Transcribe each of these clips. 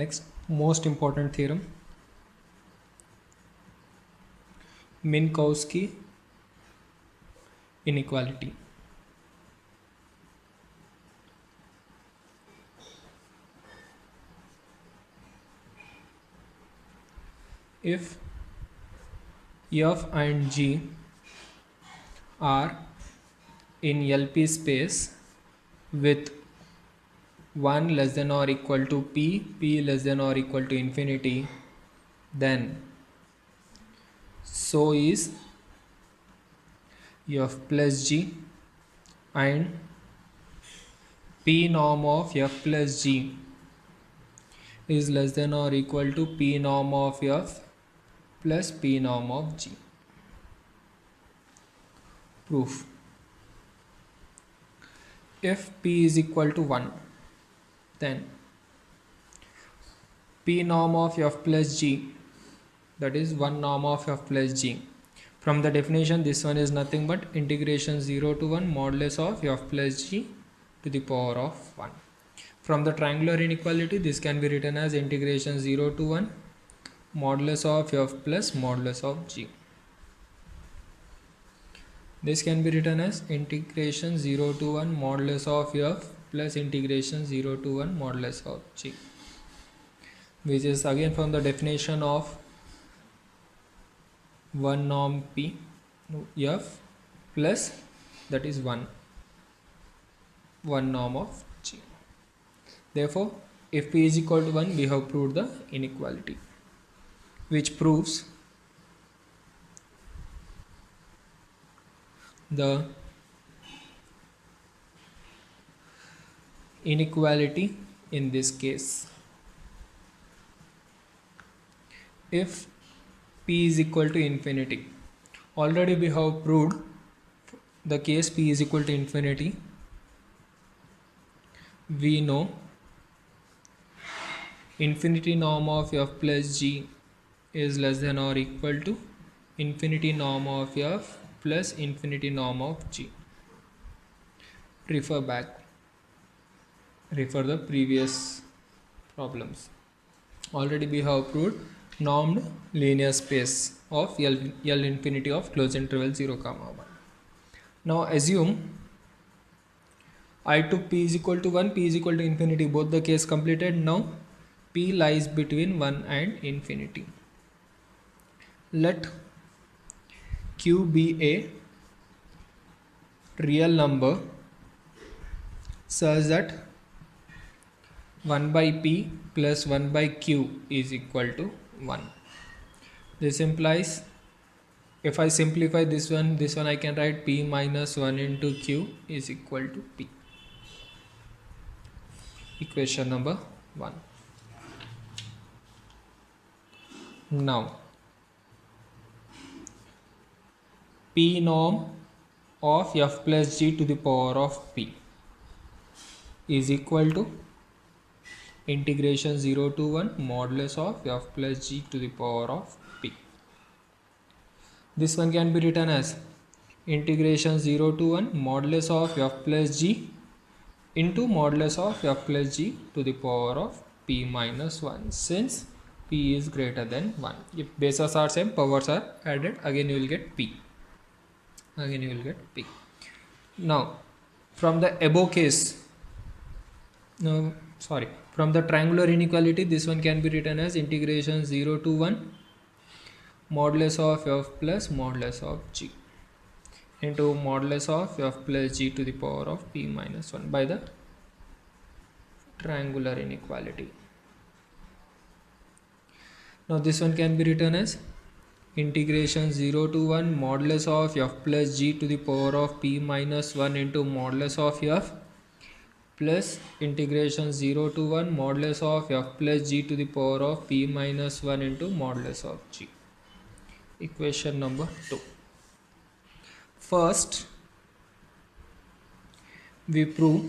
Next, most important theorem, Minkowski inequality. If f and g are in LP space with 1 less than or equal to p less than or equal to infinity, then so is f plus g and p norm of f plus g is less than or equal to p norm of f plus p norm of g. Proof. If p is equal to 1, then p norm of f plus g, that is 1 norm of f plus g. From the definition, this one is nothing but integration 0 to 1 modulus of f plus g to the power of 1. From the triangular inequality, this can be written as integration 0 to 1 modulus of f plus modulus of g. This can be written as integration 0 to 1 modulus of f plus integration 0 to 1 modulus of g, which is again from the definition of 1 norm p f plus, that is 1 norm of g. Therefore, if p is equal to 1, we have proved the inequality, which proves the inequality in this case. If p is equal to infinity, already we have proved the case p is equal to infinity. We know infinity norm of f plus g is less than or equal to infinity norm of f plus infinity norm of g. Refer the previous problems. Already we have proved normed linear space of L infinity of closed interval 0, 1. Now assume I took p is equal to 1, p is equal to infinity, both the case completed. Now p lies between 1 and infinity. Let q be a real number such that 1 by p plus 1 by q is equal to 1. This implies, if I simplify this one I can write p minus 1 into q is equal to p. Equation number 1. Now p norm of f plus g to the power of p is equal to integration 0 to 1 modulus of f plus g to the power of p. This one can be written as integration 0 to 1 modulus of f plus g into modulus of f plus g to the power of p minus 1, since p is greater than 1. If bases are same, powers are added, again you will get p. Now from the above case, from the triangular inequality, this one can be written as integration 0 to 1 modulus of f plus modulus of g into modulus of f plus g to the power of p minus 1 by the triangular inequality. Now this one can be written as integration 0 to 1 modulus of f plus g to the power of p minus 1 into modulus of f plus integration 0 to 1 modulus of f plus g to the power of p minus 1 into modulus of g. Equation number 2. First, we prove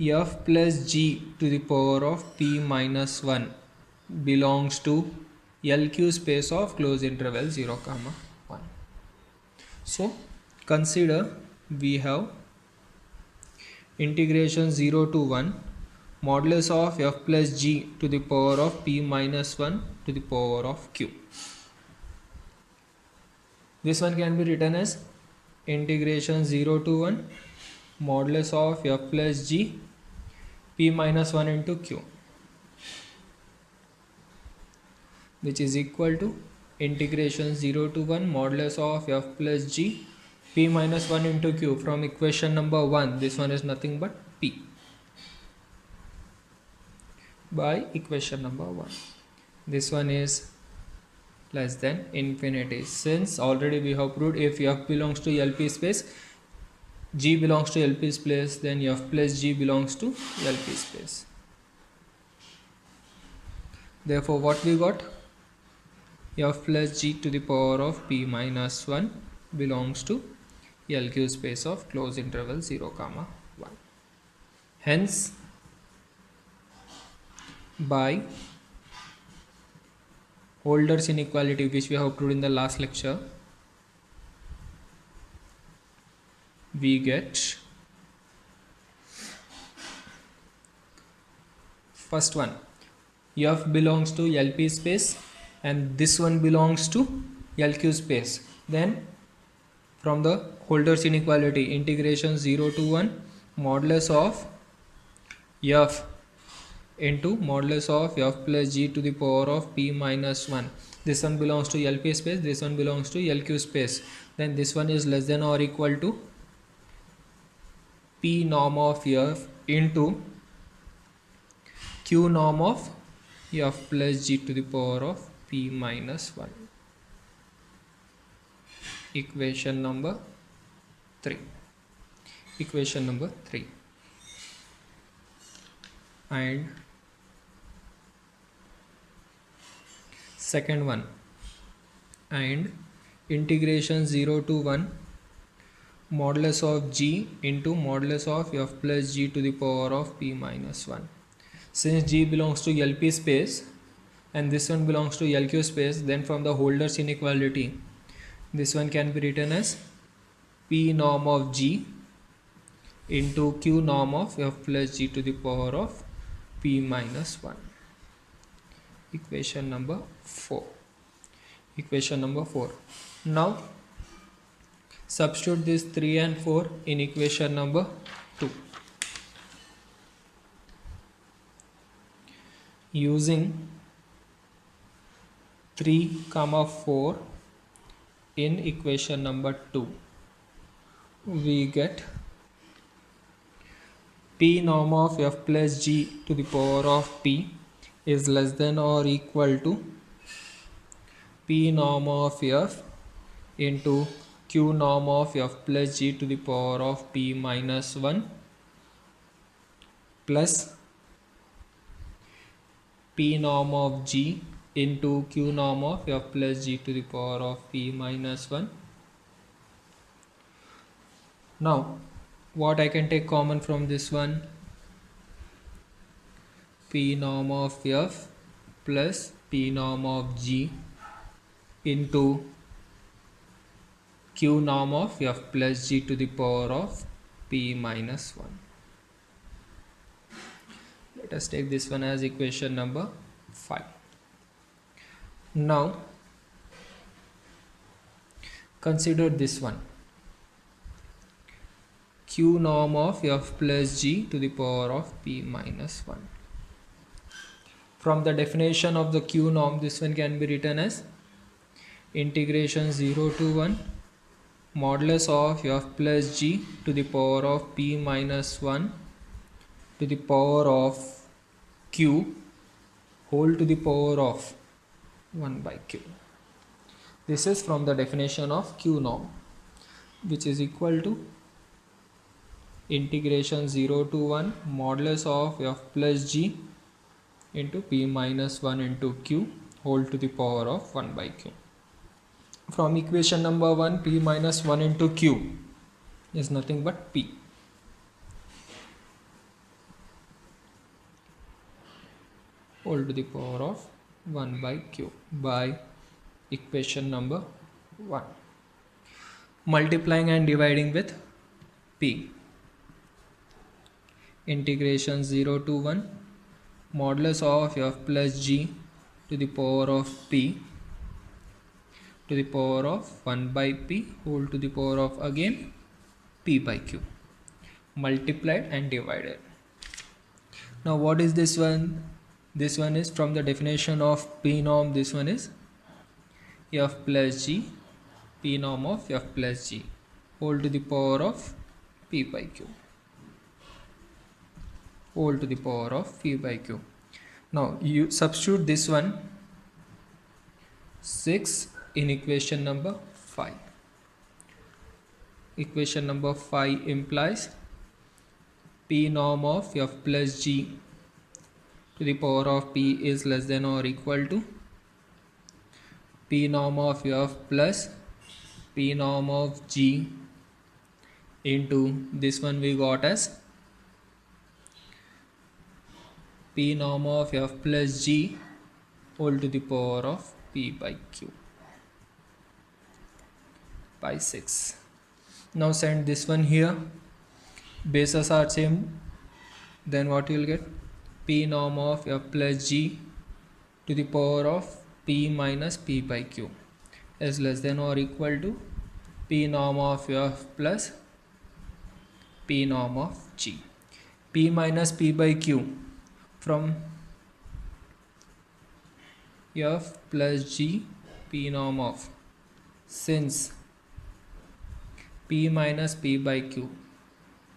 f plus g to the power of p minus 1 belongs to LQ space of closed interval 0, 1. So consider we have integration 0 to 1 modulus of f plus g to the power of p minus 1 to the power of q. This one can be written as integration 0 to 1 modulus of f plus g p minus 1 into q, which is equal to integration 0 to 1 modulus of f plus g p minus 1 into q. From equation number 1, this one is nothing but p by equation number 1. This one is less than infinity, since already we have proved if f belongs to LP space, g belongs to LP space, then f plus g belongs to LP space. Therefore what we got? F plus g to the power of p minus 1 belongs to LQ space of closed interval 0 comma 1. Hence, by Holder's inequality, which we have proved in the last lecture, we get first one, f belongs to LP space and this one belongs to LQ space. Then from the Holder's inequality, integration 0 to 1 modulus of f into modulus of f plus g to the power of p minus 1. This one belongs to LP space, this one belongs to LQ space. Then this one is less than or equal to p norm of f into q norm of f plus g to the power of p minus 1. Equation number 3. Equation number 3. And second one, and integration 0 to 1 modulus of g into modulus of f plus g to the power of p minus 1. Since g belongs to LP space and this one belongs to LQ space, then from the Holder's inequality, this one can be written as p norm of g into q norm of f plus g to the power of p minus 1. Equation number 4. Equation number 4. Now substitute this 3 and 4 in equation number 2. Using 3 comma 4 in equation number 2, we get p norm of f plus g to the power of p is less than or equal to p norm of f into q norm of f plus g to the power of p minus 1 plus p norm of g into q norm of f plus g to the power of p minus 1. Now what I can take common from this one? P norm of f plus p norm of g into q norm of f plus g to the power of p minus 1. Let us take this one as equation number 5. Now consider this one, q norm of f plus g to the power of p minus 1. From the definition of the q norm, this one can be written as integration 0 to 1 modulus of f plus g to the power of p minus 1 to the power of q whole to the power of 1 by q. This is from the definition of q norm, which is equal to integration 0 to 1 modulus of f plus g into p minus 1 into q whole to the power of 1 by q. From equation number 1, p minus 1 into q is nothing but p. Whole to the power of 1 by q by equation number 1. Multiplying and dividing with p. integration 0 to 1 modulus of f plus g to the power of p to the power of 1 by p whole to the power of again p by q multiplied and divided. Now what is this one? This one is from the definition of p norm. This one is f plus g, p norm of f plus g whole to the power of p by q whole to the power of p by q. Now you substitute this one 6 in equation number 5. Equation number 5 implies p norm of f plus g to the power of p is less than or equal to p norm of f plus p norm of g into this one we got as p norm of f plus g whole to the power of p by q by 6. Now send this one here, bases are same, then what you will get? P norm of f plus g to the power of p minus p by q is less than or equal to p norm of f plus p norm of g. P minus p by q from f plus g p norm of, since p minus p by q,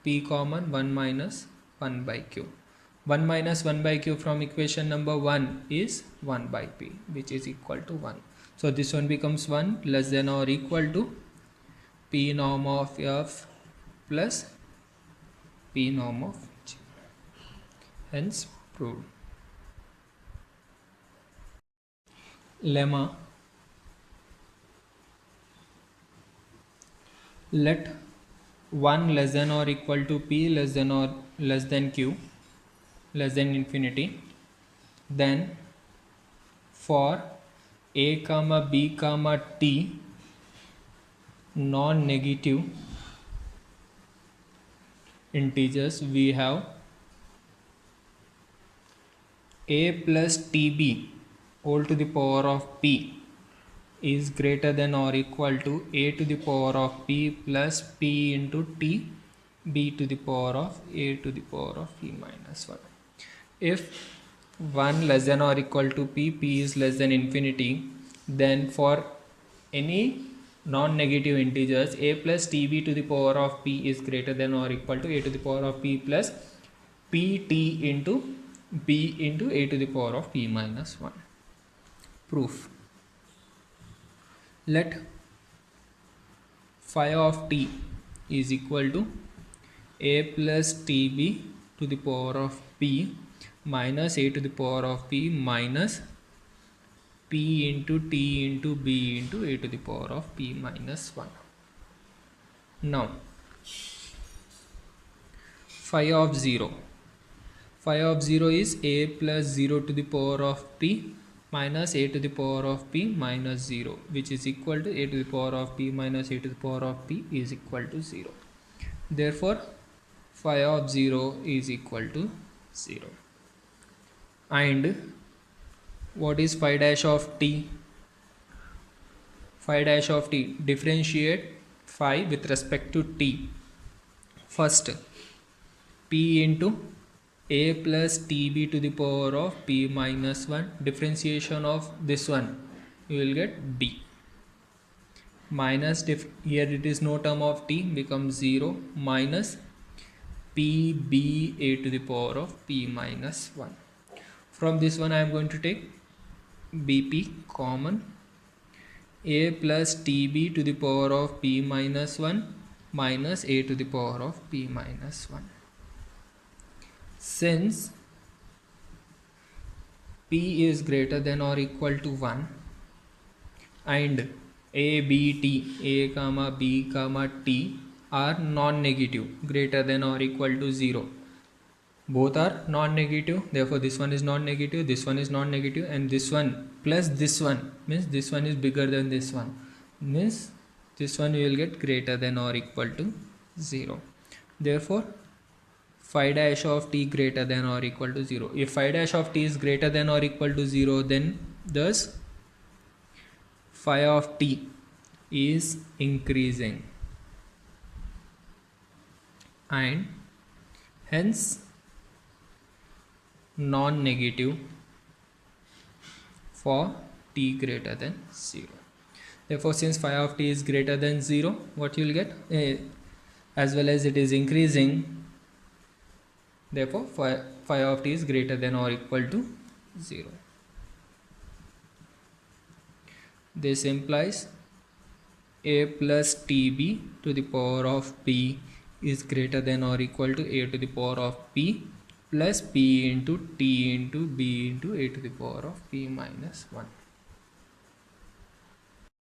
p common 1 minus 1 by q. 1 minus 1 by q from equation number 1 is 1 by p, which is equal to 1. So this one becomes 1 less than or equal to p norm of f plus p norm of g. Hence proved. Lemma: let 1 less than or equal to p less than or less than q less than infinity, then for a comma b comma t non-negative integers we have a plus tb whole to the power of p is greater than or equal to a to the power of p plus p into t b to the power of a to the power of p minus 1. If 1 less than or equal to p, p is less than infinity, then for any non-negative integers a plus tb to the power of p is greater than or equal to a to the power of p plus pt into b into a to the power of p minus 1. Proof: let phi of t is equal to a plus tb to the power of p minus a to the power of p minus p into t into b into a to the power of p minus 1. Now phi of 0. Phi of 0 is a plus 0 to the power of p minus a to the power of p minus 0, which is equal to a to the power of p minus a to the power of p is equal to 0. Therefore phi of 0 is equal to 0. And what is phi dash of t? Phi dash of t, differentiate phi with respect to t. First, p into a plus tb to the power of p minus 1, differentiation of this one, you will get d minus, here it is no term of t, becomes 0 minus pb a to the power of p minus 1. From this one I am going to take bp common, a plus tb to the power of p minus 1 minus a to the power of p minus 1. Since p is greater than or equal to 1 and a, b, t, a comma b comma t are non-negative, greater than or equal to 0. Both are non-negative, therefore this one is non-negative, this one is non-negative, and this one plus this one means this one is bigger than this one, means this one you will get greater than or equal to 0. Therefore phi dash of t greater than or equal to 0. If phi dash of t is greater than or equal to 0, then thus phi of t is increasing, and hence non-negative for t greater than 0. Therefore, since phi of t is greater than 0, what you will get, as well as it is increasing, therefore phi of t is greater than or equal to 0. This implies a plus tb to the power of p is greater than or equal to a to the power of p plus p into t into b into a to the power of p minus 1.